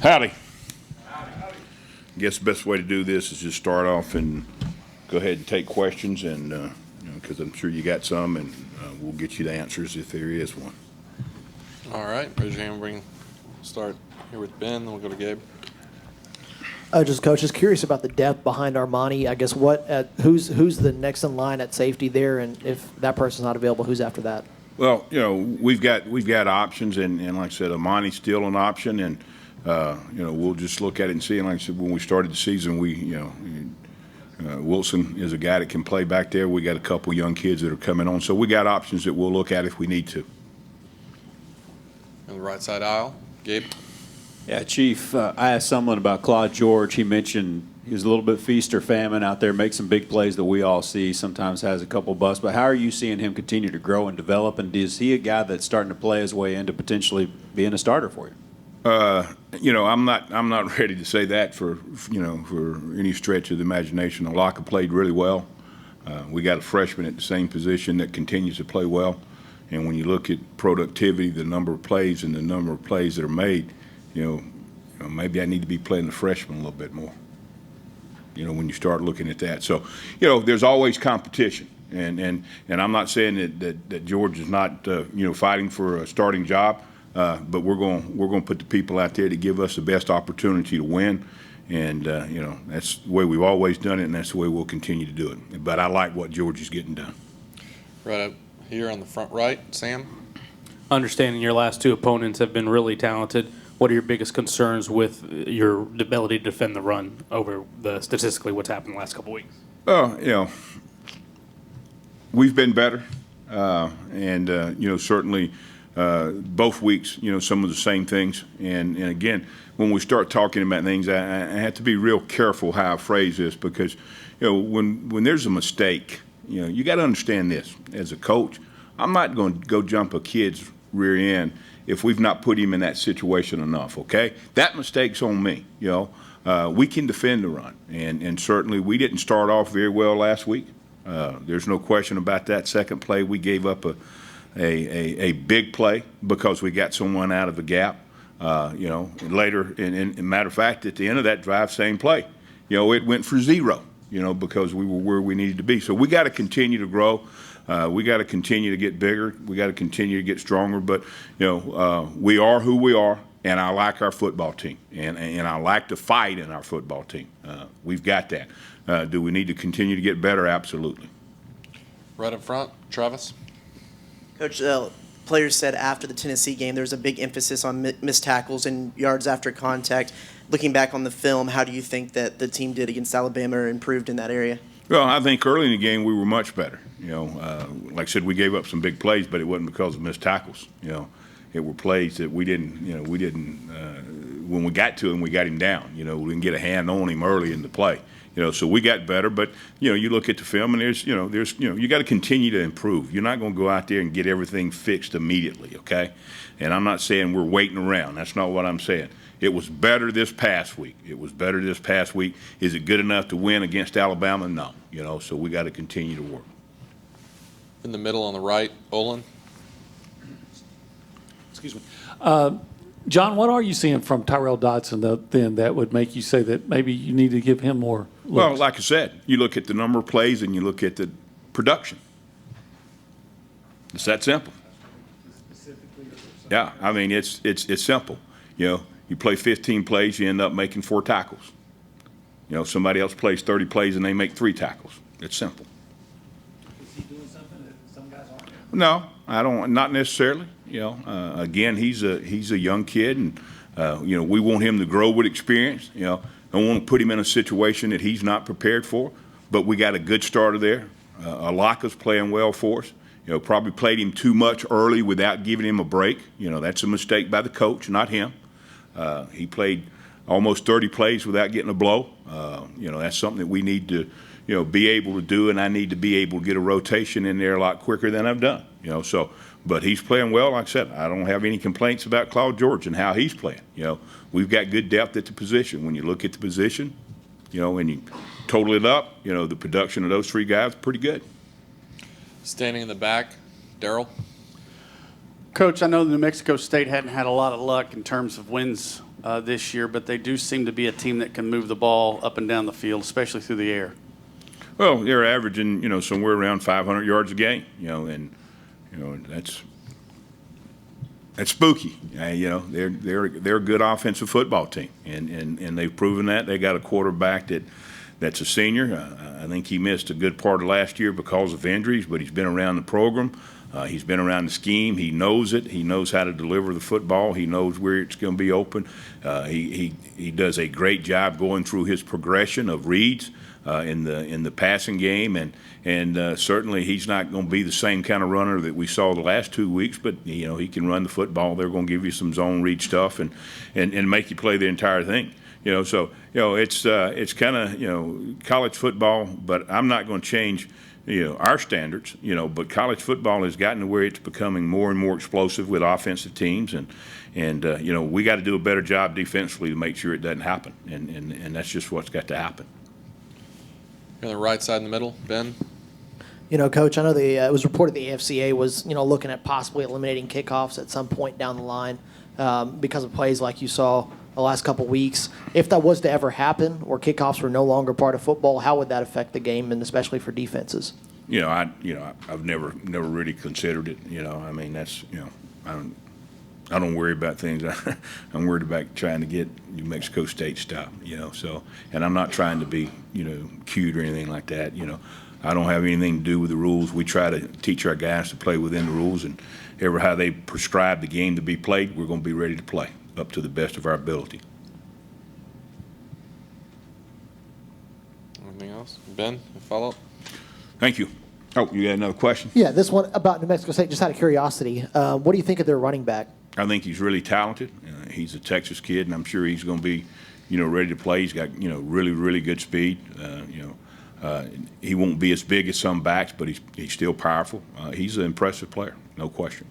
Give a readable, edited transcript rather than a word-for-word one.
Howdy. I guess the best way to do this is just start off and go ahead and take questions, and because I'm sure you got some, and we'll get you the answers if there is one. All right, raise your hand. We'll start here with Ben, then we'll go to Gabe. Coach, just curious about the depth behind Armani. I guess who's the next in line at safety there, and if that person's not available, who's after that? Well, we've got options, and like I said, Armani's still an option, and we'll just look at it and see. And like I said, when we started the season, Wilson is a guy that can play back there. We got a couple young kids that are coming on, so we got options that we'll look at if we need to. On the right side aisle, Gabe. Yeah, Chief, I asked someone about Claude George. He mentioned he was a little bit feast or famine out there, makes some big plays that we all see, sometimes has a couple busts. But how are you seeing him continue to grow and develop? And is he a guy that's starting to play his way into potentially being a starter for you? I'm not ready to say that for any stretch of the imagination. Alaka played really well. We got a freshman at the same position that continues to play well. And when you look at productivity, the number of plays and the number of plays that are made, maybe I need to be playing the freshman a little bit more. When you start looking at that. So, there's always competition. And I'm not saying that George is not, fighting for a starting job, but we're going to put the people out there to give us the best opportunity to win. And, that's the way we've always done it, and that's the way we'll continue to do it. But I like what George is getting done. Right up here on the front right, Sam. Understanding your last two opponents have been really talented, what are your biggest concerns with your ability to defend the run over statistically what's happened the last couple weeks? We've been better, and certainly both weeks, some of the same things. And again, when we start talking about things, I have to be real careful how I phrase this, because when there's a mistake, you got to understand this. As a coach, I'm not going to go jump a kid's rear end if we've not put him in that situation enough, okay? That mistake's on me, We can defend the run, and certainly we didn't start off very well last week. There's no question about that. Second play, we gave up a big play because we got someone out of the gap. Later, and matter of fact, at the end of that drive, same play. It went for 0, because we were where we needed to be. So we got to continue to grow. We got to continue to get bigger. We got to continue to get stronger. But, we are who we are, and I like our football team. And I like to fight in our football team. We've got that. Do we need to continue to get better? Absolutely. Right up front, Chavis. Coach, players said after the Tennessee game there was a big emphasis on missed tackles and yards after contact. Looking back on the film, how do you think that the team did against Alabama or improved in that area? Well, I think early in the game we were much better. Like I said, we gave up some big plays, but it wasn't because of missed tackles. It were plays that we didn't. When we got to him, we got him down. We didn't get a hand on him early in the play. So we got better. But you look at the film, and you got to continue to improve. You're not going to go out there and get everything fixed immediately, okay? And I'm not saying we're waiting around. That's not what I'm saying. It was better this past week. Is it good enough to win against Alabama? No. So we got to continue to work. In the middle on the right, Olin. Excuse me. John, what are you seeing from Tyrell Dodson then that would make you say that maybe you need to give him more looks? Well, like I said, you look at the number of plays and you look at the production. It's that simple. Yeah, I mean, it's simple. You play 15 plays, you end up making 4 tackles. Somebody else plays 30 plays and they make 3 tackles. It's simple. Is he doing something that some guys aren't? No, I don't. Not necessarily. Again, he's a young kid, and we want him to grow with experience. Don't want to put him in a situation that he's not prepared for. But we got a good starter there. Alaka's playing well for us. Probably played him too much early without giving him a break. That's a mistake by the coach, not him. He played almost 30 plays without getting a blow. That's something that we need to, be able to do, and I need to be able to get a rotation in there a lot quicker than I've done. But he's playing well. Like I said, I don't have any complaints about Claude George and how he's playing. We've got good depth at the position. When you look at the position, and you total it up, the production of those 3 guys is pretty good. Standing in the back, Daryl. Coach, I know New Mexico State hadn't had a lot of luck in terms of wins this year, but they do seem to be a team that can move the ball up and down the field, especially through the air. Well, they're averaging, somewhere around 500 yards a game, and, that's spooky. They're a good offensive football team, and they've proven that. They got a quarterback that's a senior. I think he missed a good part of last year because of injuries, but he's been around the program. He's been around the scheme. He knows it. He knows how to deliver the football. He knows where it's going to be open. He does a great job going through his progression of reads in the passing game, and certainly he's not going to be the same kind of runner that we saw the last 2 weeks. But he can run the football. They're going to give you some zone read stuff and make you play the entire thing. So it's kind of college football, but I'm not going to change our standards, but college football has gotten to where it's becoming more and more explosive with offensive teams, and we got to do a better job defensively to make sure it doesn't happen, and that's just what's got to happen. You're on the right side in the middle, Ben. Coach, I know it was reported the AFCA was, looking at possibly eliminating kickoffs at some point down the line because of plays like you saw the last couple weeks. If that was to ever happen, or kickoffs were no longer part of football, how would that affect the game, and especially for defenses? I've never really considered it. I mean, that's I don't worry about things. I'm worried about trying to get New Mexico State stopped. So, and I'm not trying to be cute or anything like that. I don't have anything to do with the rules. We try to teach our guys to play within the rules, and ever how they prescribe the game to be played, we're going to be ready to play up to the best of our ability. Anything else? Ben, a follow-up? Thank you. Oh, you got another question? Yeah, this one about New Mexico State, just out of curiosity. What do you think of their running back? I think he's really talented. He's a Texas kid, and I'm sure he's going to be, ready to play. He's got, really, really good speed. He won't be as big as some backs, but he's still powerful. He's an impressive player, no question.